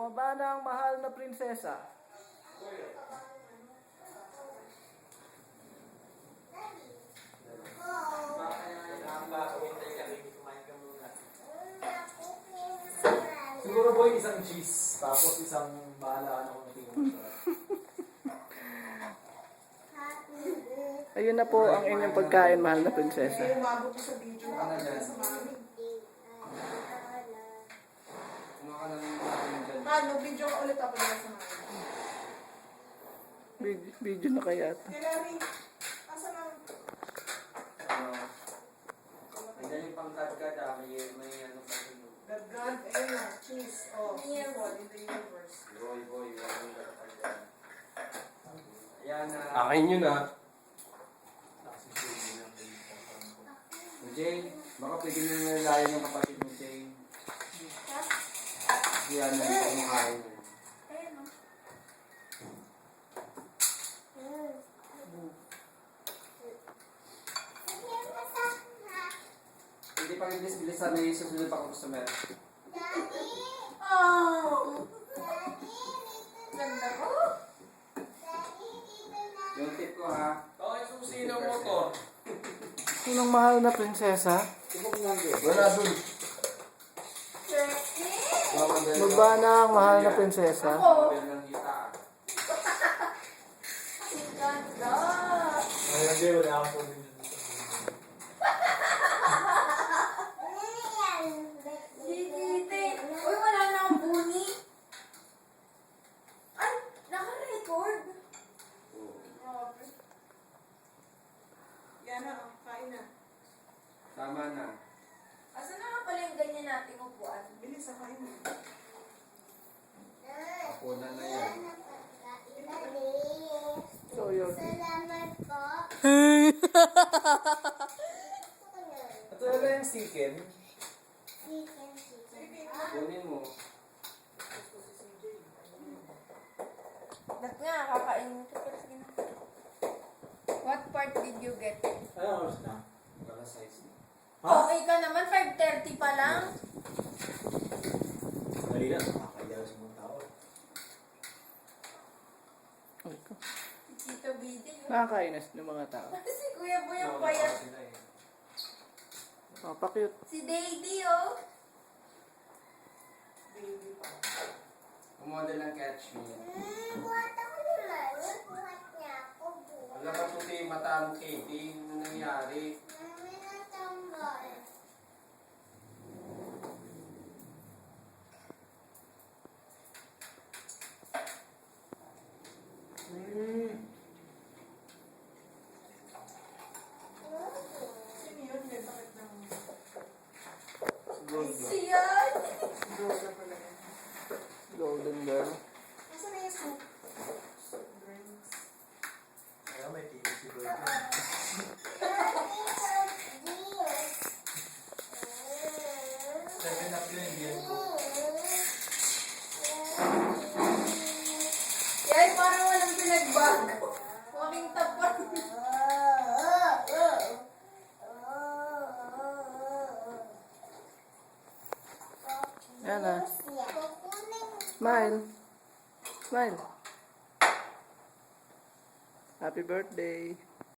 Bumaba na ang mahal na prinsesa. Siguro boy, isang cheese. Tapos isang bahala ako na tingin. Ayun na po ang inyong pagkain, mahal na prinsesa. Ay, umabot ko sa video. Ako na sa mami. Mag-video ka ulit ako na sa mami. Video na kaya ito. Hilary, asa na? Magaling pang kadkad may ano pa rin. The God, ayun, cheese. Oh, people in the universe. Boy, walang kadkad. Ayan na. Akin yun ah. Jane, baka pwede mo nalalayan yung kapatid mo, Jane. Yan na yung kumakain. Hindi pa bilis-bilisan na yung susunod pa customer. Oh! Ganda ko. Yung tip ko ha. Okay, susi ng motor. Sinong mahal na prinsesa? Wala dun. Bumaba na ang mahal na prinsesa. Ako. Model ng hita. Ganda. Ay, hindi, wala akong pwede dito. Dito. Uy, wala na akong buni. Ay, naka-record. Grabe. Yan na, kain na. Tama na. Asan na nga pala yung ganyan nating upuan? Bilis, kain na. Kapunan na yan. So, yun. Salamat po. Ito na yung chicken. Kunin mo. Ba't nga, kakain mo ito. What part did you get? Ano oras na? Para size mo. Okay ka naman, 5:30 pa lang. Dali na, nakakaya sa mga tao. Tito Bidi. Nakakainis ng mga tao. Si Kuya Boy ang payat. Oh, pa-cute. Si Daddy, oh. Umodel ng catch me. Buhat ako naman. Buhat niya ako. Wala ka puti yung mata mo, Katie. Ano nangyari? Mami na tambal. Sino yun? May bakit ng... Gold ba? Siyan! Droga pala yan. Golden girl. Nasaan na yung soup? Drinks. Kaya may ticket si Boy. Seven up yun, hindi yan po. Yay, parang walang pinagbago. Waking tapat. Yan na. Smile. Smile. Happy birthday.